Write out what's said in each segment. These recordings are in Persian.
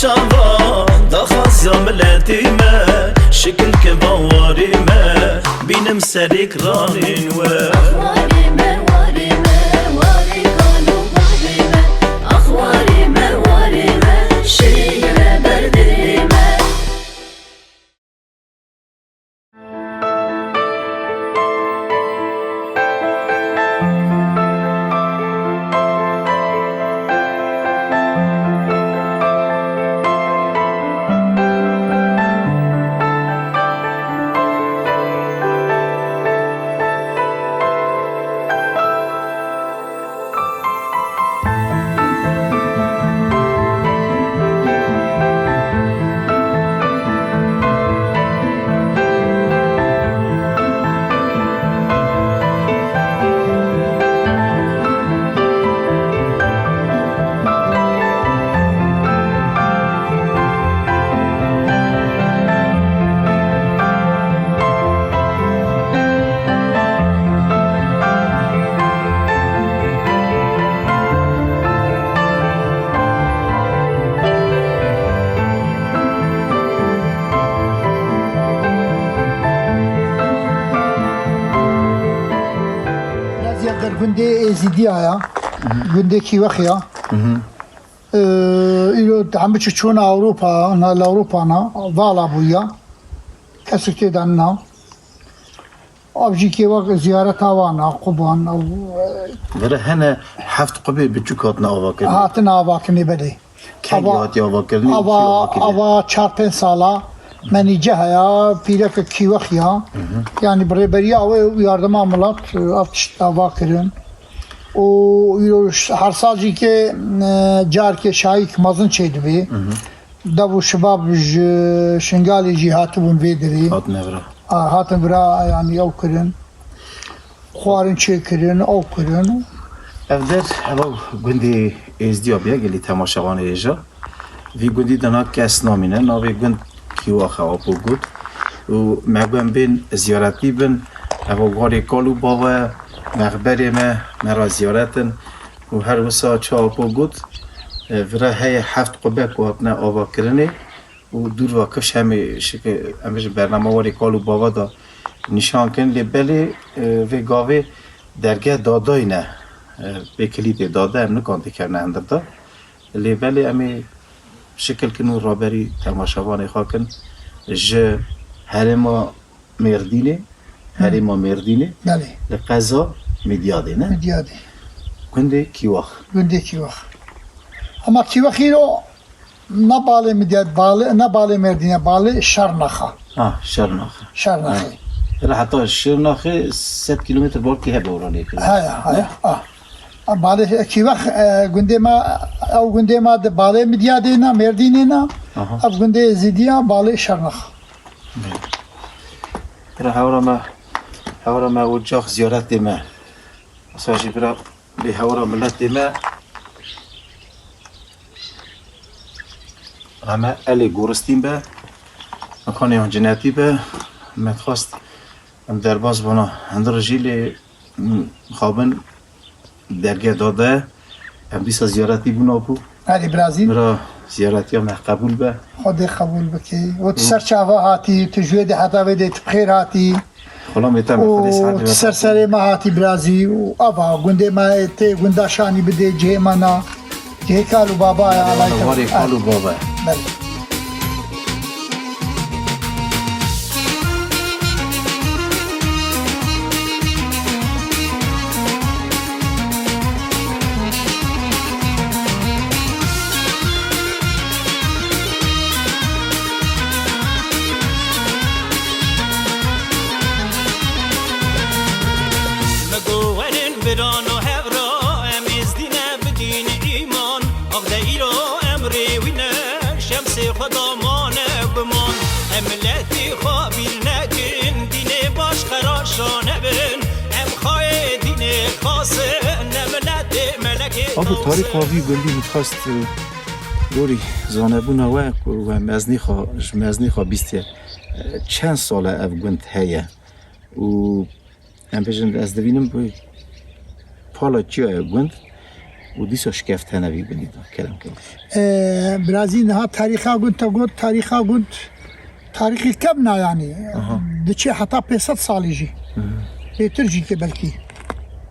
چاوا دخواست یا ملتی ما شکل که باواری ما بینم سریک رانین و أخواري مواري مواري قالوا بعضي ما أخواري مواري ما شيء بردي ما گنده ازیدی آیا گنده کی وقیا ایرو همه چون اروپا نه اروپا نه والا بویا کسی که دننا آبجی کی وقت زیارت آوانا قبان او ولی هنه هفت قبه بچوکات نآوا کردی هات نآوا کنی بده کی هاتی آوا کردی آوا 4-5 ساله منی جهیا پیرک کی وقیا یعنی برای بریا او یاردم عملات آوا کردن و هر سالی که جار که شایک مازن چیدی بی دو شباب شنگالی جهات بون ویدری هات نورا هاتن برا یعنی او کردن خوارن چه کردن او کردن افدر هوا گندی ازدیا بیا گلی تماشاوان ایجا وی گندی دنا کس نامینه ناوی گند کیوا خواب بود و مگم بین زیارتی بین هوا گاری کالو باوا مقبره ما مرا زیارتن و هر وسا چاپو بود ورا هی هفت قبه کواتنا آوا کرنه و دور واکش همه شکل همش برنامه واری کالو باوا دا نشان کن لیبلی و گاوه درگاه دادای نه به کلید داده هم نکانده کرنه اندر دا لیبلی همه شکل کنو رابری تماشاوان خواکن جه هرما مردینه هرما مردینه بله لقضا مدیاده نه؟ مدیاده گنده کیواخ گنده کی وقت اما کی وقتی رو نه باله مدیاد باله نه باله مردینه باله شرنخه شرناخه شرنخه را حتی شرناخه 100 کیلومتر بار که هبه ورانه کنه هایا باله کی وقت گنده ما او گنده ما باله مدیاده نه مردینه نه او گنده زیدیا باله شرنخه را هورا ما وجاخ زیارت ما ساجی برا به هورا ملت ما همه الی گورستیم به مکان یان جنتی به متخواست هم درباز بنا هندر جیل خوابن درگه داده هم دیسا زیارتی بنا بو هلی برازیل برا زیارتی هم قبول به خود قبول بکی و تسر چاوا هاتی تجوید حتا ویده تبخیر هاتی خلا میتم و تسر سر ما هاتی برازی و آبا گنده ما تی گنده شانی بده جه منا جه کالو بابا یا علای واری کالو بابا بله آبو تاریخ آوی گلی میخواست دوری زانبون و مزنی خواه بیستیه چند ساله او گند هیه و هم پیشن از دوینم باید پالا چی های گند و دیسا شکفت هنه وی گندی دا کلم کلم برازی نها تاریخا گوند تا گوند تاریخا گوند تاریخی کم نه یعنی دچی حتی 500 سالی جی بهتر جی که بلکی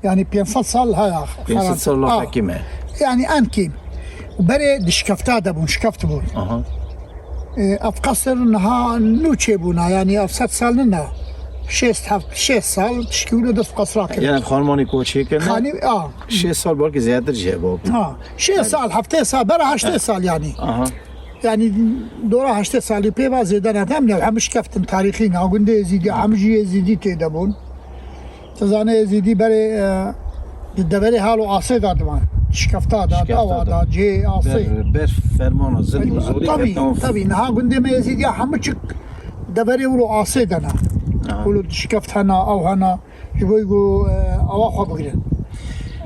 یعنی 500 سال ها 500 سال لا حکیمه يعني ان كيم وبري دشكفتا دبون شكفت بون آها افقصر انها نوچه بونا يعني افسد سال لنا 6 سال تشكيلو دست قصرا كده یعنی خانمانی کوچه کنه خاني 6 سال بار که زیادر جه بابو 6 سال 7 سال برا 8 سال يعني آها يعني دورا 8 سال بيبا زيدنا دم لو همش كفتن تاريخينا وقند يزيدي همجي يزيدي تدبون تزانه يزيدي بري دبري حالو آسي دادمان شكفتا داد او داد جي آسي بر فرمان ظلم و زوری طبي نها قندي ما يزيدي همشك دبري ولو آسي دنا ولو شكفت هنا او هنا جبو يقول اواخو بقرن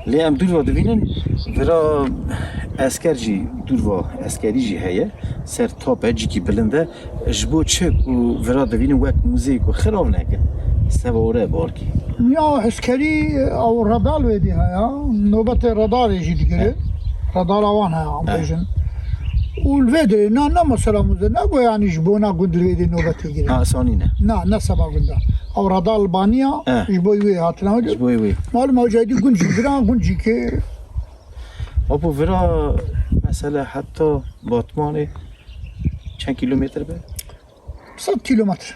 لی ام دور و دوینن ورا اسکر جی دور و اسکری جی هیه سر تاپ جی کی بلنده جبو چک و ورا دوینن وقت موزیک و خراب نکن سواره بارکی يا عسكري او رادار ويدي هيا نوبة رادار يجي دقيقة رادار اوان هيا عم بيجن والفيديو نا مثلا نقول يعني جبونا قد الفيديو نوبة يجي آسانینه نا سبا قد او رادار البانيا جبو يوي هاتنا جبوی وی معلوم هو جايدي قنجي بران قنجي كي ابو ورا مثلا حتی باتمان چند کیلومتر به 100 كيلومتر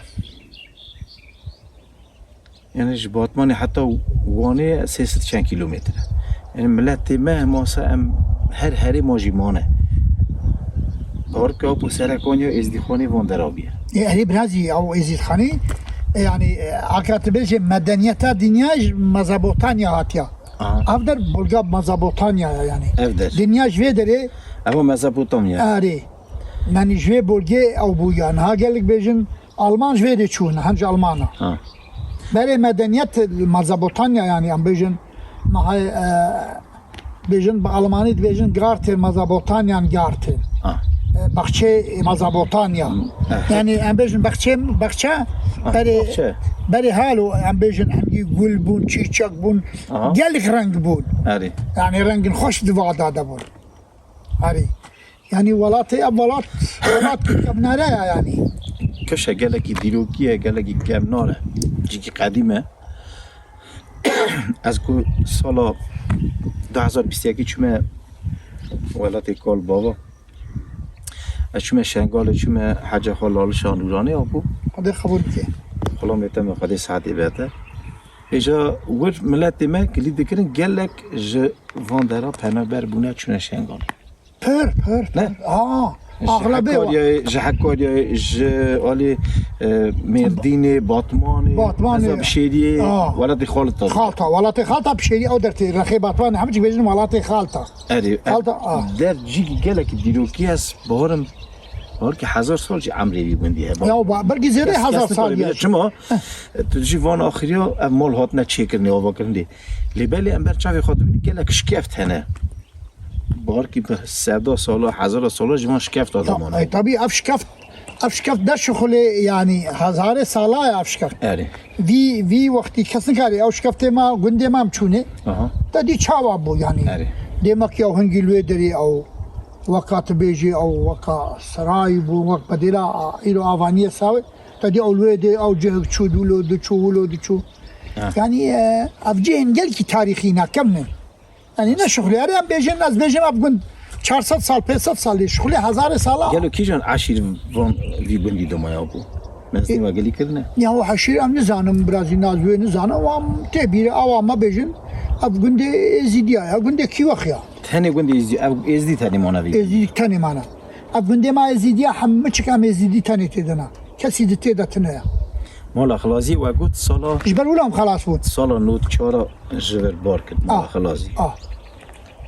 یعنی ج باتمان حتی وانه 300 چند کیلومتر یعنی ملت ما ماسا ام هر ماجی مانه بارك ابو سركونيو ازدخاني وندرابيه يعني برازي او ازيد خاني يعني عكات بيجي مدنيتا دنياج مزابوطانيا هاتيا افدر بولغا مزابوطانيا يعني افدر دنياج فيدري اما مزابوطاميا اري ماني جوي بولغي او بويان ها قالك بيجن المان جوي تشون هنج المانا بري مدنيت مزابوطانيا يعني ام بيجن معي بيجن بالماني بيجن غارتر مزابوطانيا غارتر بخچه مزابوطانيا يعني ام بيجن بخچه بري حالو ام بيجن عندي گل بون چيچك بون قالك رنگ بون اري يعني رنگ خوش دوادا دبون اري يعني ولات كبنارا يعني كشا قالك ديروكيه قالك كامناره جيكي قديمه از کو سال 2021 چومه ولات کال بابا چومه شنگال چومه حج خلال شاه نورانی ابو هذا خبر كي خلا میتم خدای ساعتی بهتر اجا ور ملت ما کلی دکرن گلک ج واندرا پنابر بونه چونه شنگال پر نه اغلبه جحکاری آلی مردین باتمان از بشیری ولات خالتا ولات بشیری او درتی رخی باتمان همچی بیشتر ولات خالتا در جیگی گلک دیروکی است بهارم بهار که 1000 سال چه عمری بودیه یا برگی زیره 1000 سال شما تو جوان آخریا مال هات نه چه کرنی آوا کرنی لیبلی امبر چاوی خاطر گلک شکفت هنه بار کی به 100 سال 1000 سال جوان شکفت آدمانه طبیعی افشکفت در شغل یعنی 1000 ساله افشکفت وی وقتی کس نکاری او شکفت ما گنده ما چونه تا دی چاوا بو یعنی دیما کی او هنگیلوی دری او وقت بیجی او وقت سرای بو وقت بدیلا ایرو آوانی ساوی تا دی اولوی دی او جه چودولو دو چو یعنی افجه هنگل کی تاریخی نکمه یعنی نه شغلی هم بیجن از بیجن اب 400 سال 500 سال شغلی 1000 ساله گلو کی جان عشیر وان وی بندی دمایا بو نزدی ما گلی کرنه یا و عشیر ام نزانم برازی نازوی نزانم وام تبیر او ما بیجن اب گنده ازیدیا یا گنده کی وخیا تنی گنده ازدی تنی مانوی ازدی تنی مانا اب گنده ما ازیدیا همه چکم ازدی تنی تدنا کسی دته دتنه مالا خلاصی و گفت سالا جبر ولام خلاص بود سالا نوت 4 جبر بار کرد مالا خلاصی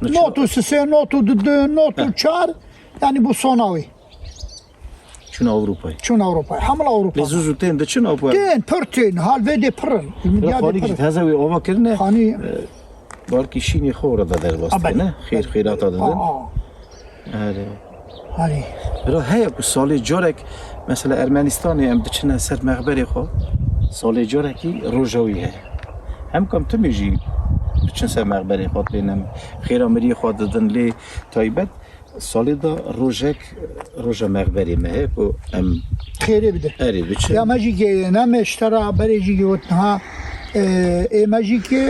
نوتو سه نوتو دو نوتو 4 یعنی بو سوناوی چون اروپای حمل اروپا لزوزو تن چون اروپا تن پرتين هال فيدي برن خاني كي تهزوي اوفا كرنا خاني باركي شيني خورة در واسطه خيرات دادن هاني برا هيا سال جارك مثلا ارمنستان ام دچنا سر مخبري خو سال جاركي روجاوي هم كم تميجي بچن سر مقبره خود بینم خیرا مری خود دادن لی تایبت سالی دا روژ مقبره مه کو ام خیره بده اری بچن یا مجی که نمیشترا بریجی که وتنها مجی که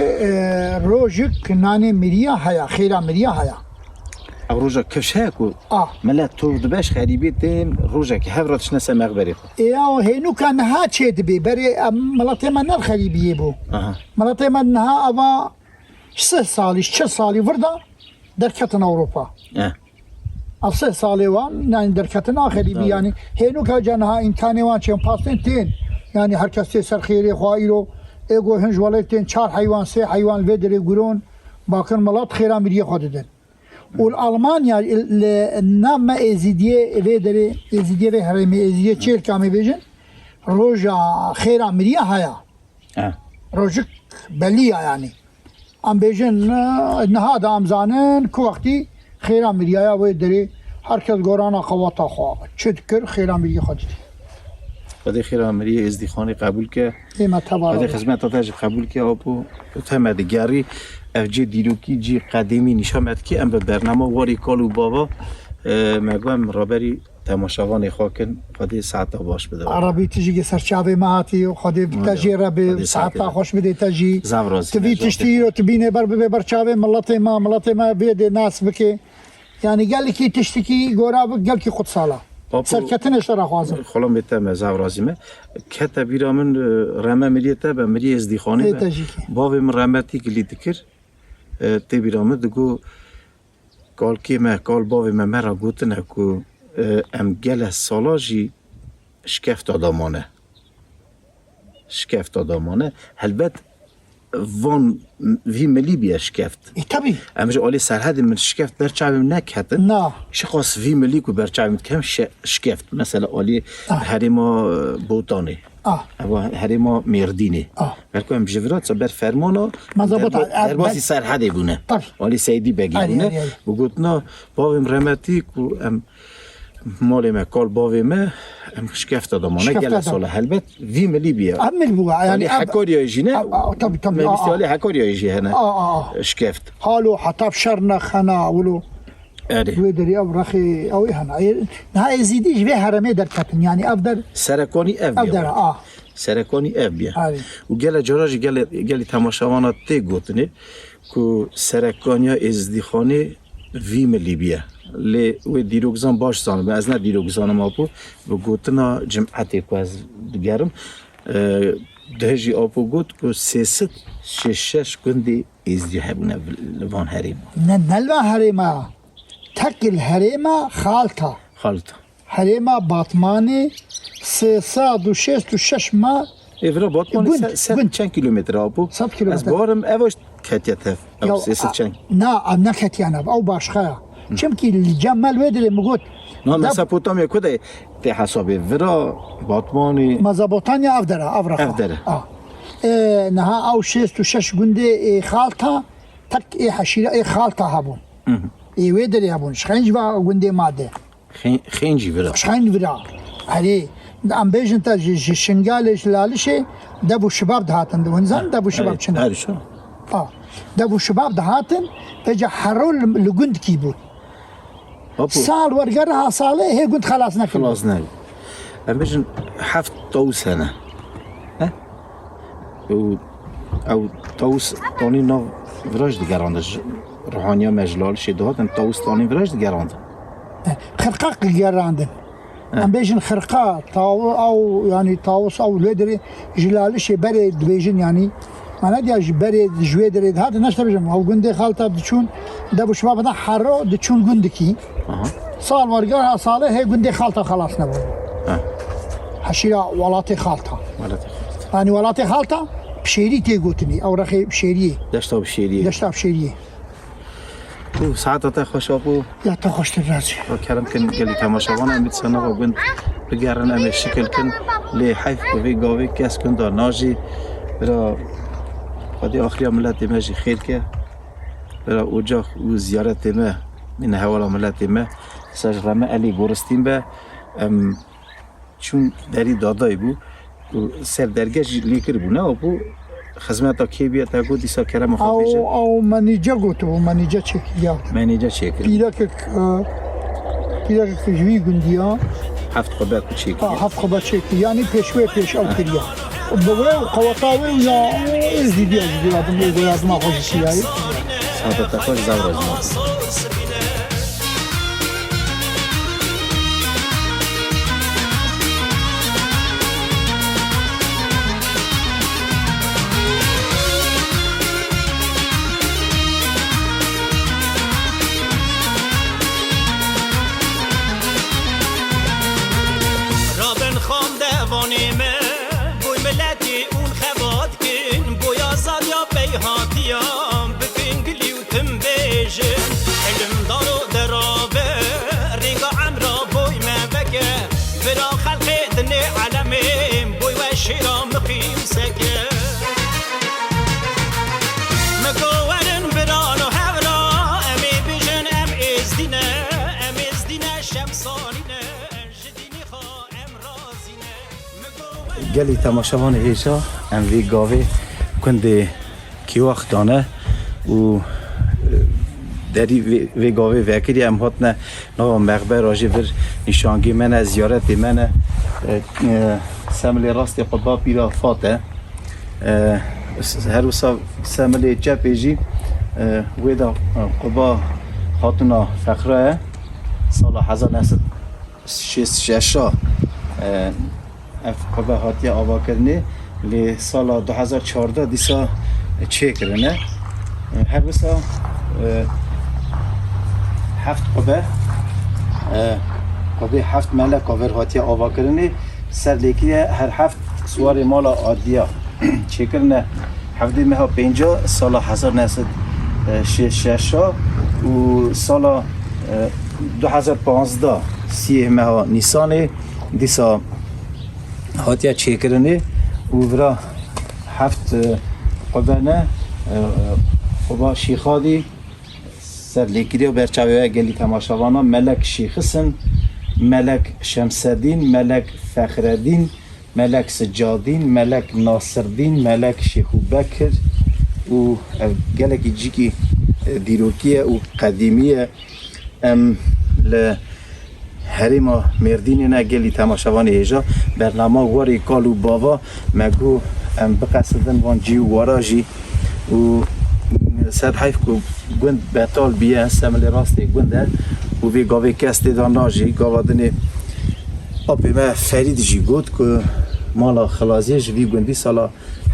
روژک نانی مریا هیا خیرا مریا هیا او روژا کش ها کو ملت تو دبش خریبی تین روژا که هفراتش نسر مقبره خود یا هینو کن ها چه دبی بری ملت من نر خریبیه بو ملت من ها اوا 3 سالی 4 سالی وردا در کتن اوروپا از 3 سالی وان yani در کتن خریبی yani هینو که جنها امکانی وان چه پاسن تین yani هر کسی سر خیری خواهی رو ایگو هنج ولایتین 4 حیوان 3 حیوان ودری گرون باکن ملت خیرا میری خود دن والألمانيا نام ازيديه فيدري ازيديه في هرمي ازيديه تشيل كامي بيجن روجا خيرا مريا هيا روجك بليا يعني ام بيجن هذا ام زانن كو وقتي خيرا مريا ويدري هركز قرانا قواتا خوا تشكر خيرا مريا خدتي خدای خیرا مری ازدیخانی قبول که ایمه تبارک خدای خدمت تاج قبول که آبو تمد گری افجی دیروکی جی قدیمی نشامد که ام به برنامه واری کالو بابا مگوام رابری تماشاوان خاکن خدای ساعتا باش بده عربی تجی سرچاوی ماهاتی و خدای تجی ربی ساعتا خوش بده تجی تبی تشتی رو تبینه بر برچاوی ملت ما بیده ناس بکه یعنی گلی کی تشتی کی گورا گل کی خود سالا سرکتنش را خوازم خلام بیتم زاورازیمه که تبیرامن رمه ملیته به ملی ازدیخانی باوی من رمتی که لیدکر تبیرامن دگو کال که ما کال باوی من مرا گوتنه که ام گل سالاجی شکفت آدامانه هلبت وان وی ملی بیا شکفت طبعی امروز علی سرحد من شکفت برچاویم نکهتن نه شخص وی ملی کو برچاویم کم شکفت مثلا علی هریما بوتانه او هریما مردینه برکو ام جورات بر فرمانو در باسی سرحد بونه علی سیدی بگیونه و گفتنا باویم رمتی کو ام مال ما کال باوی ما ام شکفت آدمانه گل سال هلبت وی ملی بیا عمل بوا يعني حکاری ایجینه طب مثالی حکاری ایجینه شکفت حالو حتى بشرنا خنا ولو ودري او رخي او هنا نهاي زيديش به هرمي در كتن يعني افضل سرکانی اف بیا سرکانی اف بیا و گل جراج گل تماشاوانات تی گوتنه کو سرکانیا ازدیخانه وی ملی بیا لی و دیروگزان باش زانم از نه دیروگزان ما بو و گوتنا جمعتی که از دیگرم دهجی آپو گوت که 306 گندی ازدی هبونه لوان هریم نه نلوان هریم تکل هریم خالتا هریم باطمانی 366 ما ایورا باطمانی 100 چند کیلومتر آپو 100 کیلومتر از بارم اوش کتیت هف او 300 چند نه کتیانه او باشخه چمکی الجمال ودري مقول نعم مسابوتاميا كده تي حسابي فرا باطماني مزابوتانيا افدره نها او 6 گنده خالتا تك حشيره خالتا هبون ودري هبون شخنج با گنده ماده خنجي فرا علي ام بيجن تا شنغالش لالشه دبو شباب دهاتن دونزان دبو شباب شنو دبو شباب دهاتن تجا حرول لگند کی بود سال ورقرها صالح هي قلت خلاص نكمل امجن حفت طوس هنا او طوس تاني نو فراج دقراندش روحانيا مجلال شدهات ان طوس تاني فراج دقراند خرقاق دقراندن ام بيجن خرقاق او يعني طاوس او لدري جلالش برد بيجن يعني أنا دي بري جوي دريد هذا ناس تبجم أو جندي خالته بدشون دبو شباب ده حرو دشون جندكي صار ورقها صالح هي جندي خالته خلاص نبغى حشيرة ولاتي خالته يعني ولاتي خالته بشيري تيجوتني أو رخي بشيري دشتا بشيري ساعات تخش أبو لا تخش تراجع كلام كن قال لي تماشاوان أميت سنة وجند بجارن أمي شكل كن لحيف كوفي قوي كاس كن دار ناجي برا خدي آخری ملت ما جی خیر که برای اوجا و زیارت ما من حوالا ملت ما سجل ما علی گورستیم به چون دری دادای بو سر درگاه لیکر بو نه بو خدمت کی بیاد تا گو دیسا کرم خافیجه او منیجه گوتو منیجه چکیا منیجه چیکر پیرک جوی گندیا هفت خبر کو چیک هفت خبر چکی یعنی پیش او کریا بوره قوطاوی یا ازدی آدم یه آدم آخوزی سیایی ساعت تاخوش زور از ما رابن خام دوانی من بوی ملتی اون خبات کن بوی آزاد یا بیهاتیام بکن گلی و تم بیجن علم دارو درابه رینگا عمرا بوی مبکه برا خلق دنی علمیم بوی و شیرا مقیم سکه مگوارن برانو هورا امی بیجن ام ازدینه شمسانینه جدینی خواه ام رازینه گلی تماشاوان هیچا ام وی گاوه کنده کی وقت دانه و دری وی گاوه وکری ام هاتنه نا مغبر راجی ور نشانگی من زیارت من سمل راست قبا پیرا فاته هر وسا سمل جپیجی ویدا قبا خاتونا فخره سال 1966 اف قبا هاتی آوا کرنه لی سال 2014 دیسا چه کرنه هر وسا هفت قبه هفت ملک آور هاتی آوا کرنه سر لیکی هر هفت سوار مالا عادیه چه کرنه هفته مها 50 سال 1966 و سال 2015 سی مها نیسان دیسا هاتیا چه کرنه و برا هفت قبنه قبا شیخادی سر لیکری و برچاوی گلی تماشاوانا ملک شیخسن ملک شمسدین ملک فخردین ملک سجادین ملک ناصردین ملک شیخو بکر و گلکی جیکی دیروکیه و قدیمیه ام ل هریما مردین نه گلی تماشاوان ایجا برنامه واری کالو باوا مگو ام بقصدن وان جیو واراجی و صد حیف که گوند بطال بیه سمل راستی گونده و وی گاوی کستی داناجی گاوادن اپی ما فرید جی گود که مالا خلازیش وی گوندی سالا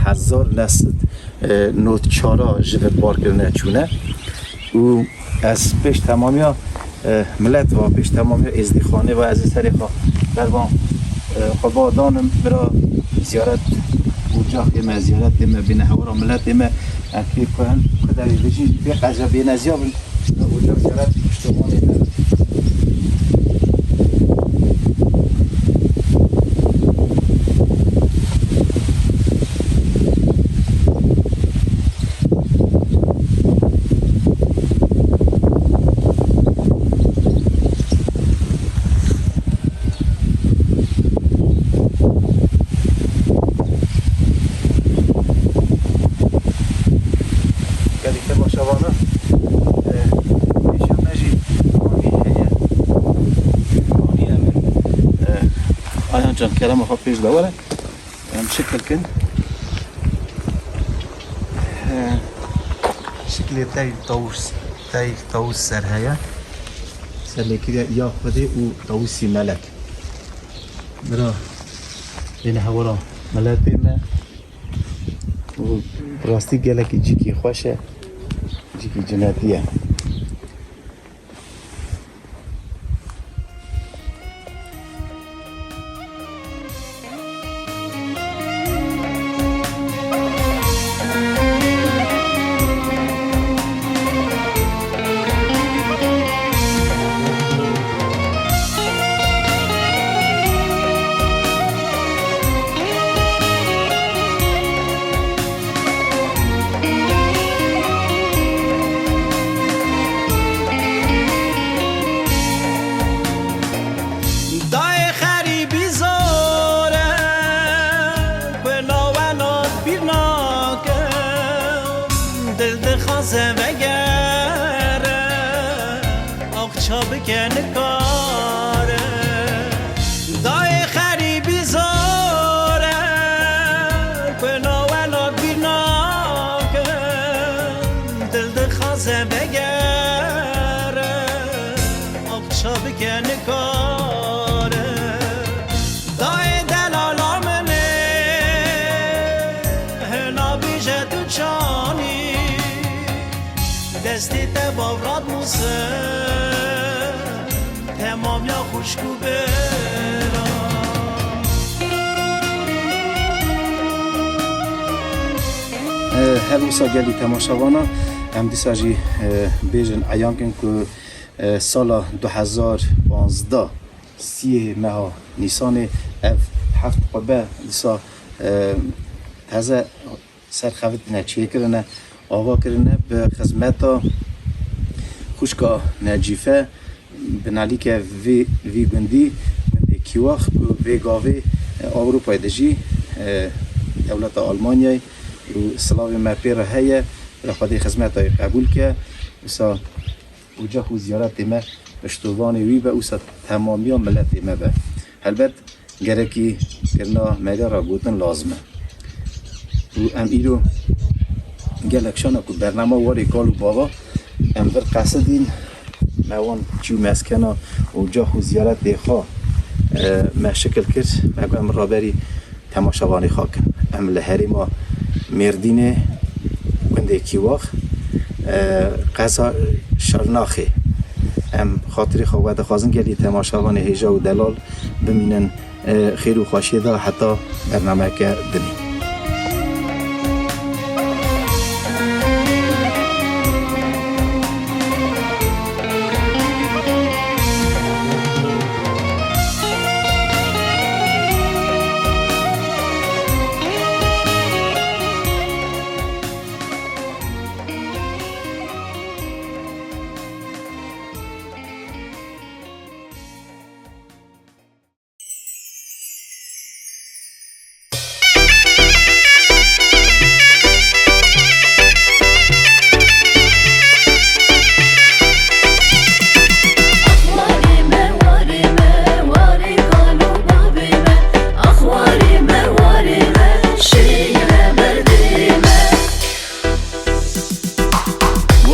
1994 جور بار کرنه چونه و از پیش تمامیا ملت و پیش تمامیا ازدیخانه و از سری خواه دربان خبا دانم برا زیارت اونجا اما زیارت اما بین هورا ملت اما اکی کهن قدری بجی بی قجر بین ازیاب اونجا زیارت پشتوانه دارد جان كلام خو پیش دوره ام شكل كن شكل تاي طاووس سر هيا سر كده ياخده و طاووسي ملك برا بين هورا ملك ما و راستي قالك جيكي خوشه جيكي جناتيه خازه وگره آقچا بکن کاره دای خریبی زاره کنو ولاد بیناکن دل ده خازه وگره آقچا بکن کاره دای دلالا منه هنا بیجه تو چانی دستی تباورات موسه تمام یا خوشکو برا هر وسا گلی تماشاوانا هم دیسا جی بیجن ایام کن که سال 2015 سی ماه نیسان اف هفت قبه دیسا تازه سرخوت نچیه کرنه آوا کرنه به خدمت خوشکا نجیفه بنالی که وی گندی کیواخ وی گاوی اروپای دجی دولت آلمانیای و سلاوی مپیر هیه رخواده خدمت های قبول که اوسا اوجا خو زیارت ما بشتوان وی به اوسا تمامی ملت ما به البت گرکی کرنا ملی را گوتن لازمه و ام ایرو گلکشانا که برنامه واری کالو بابا ام بر قصدین موان چیو مسکنا اوجا خو زیارت دیخوا ما شکل کرد مگو ام رابری تماشاوانی خاکن ام لحری ما مردینه گنده کیواخ قصا شرناخی ام خاطری خواه دخوازن گلی تماشاوان هیجا و دلال بمینن خیر و خواشی دا حتی برنامه که دنی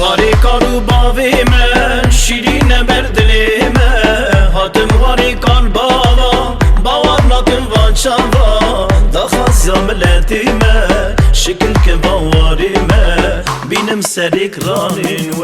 واری کارو باوی من شیرین بردلی من هاتم واری کان بابا باور نکن وان چاوا دخواست یا ملتی من شکل که باواری من بینم سریک رانین و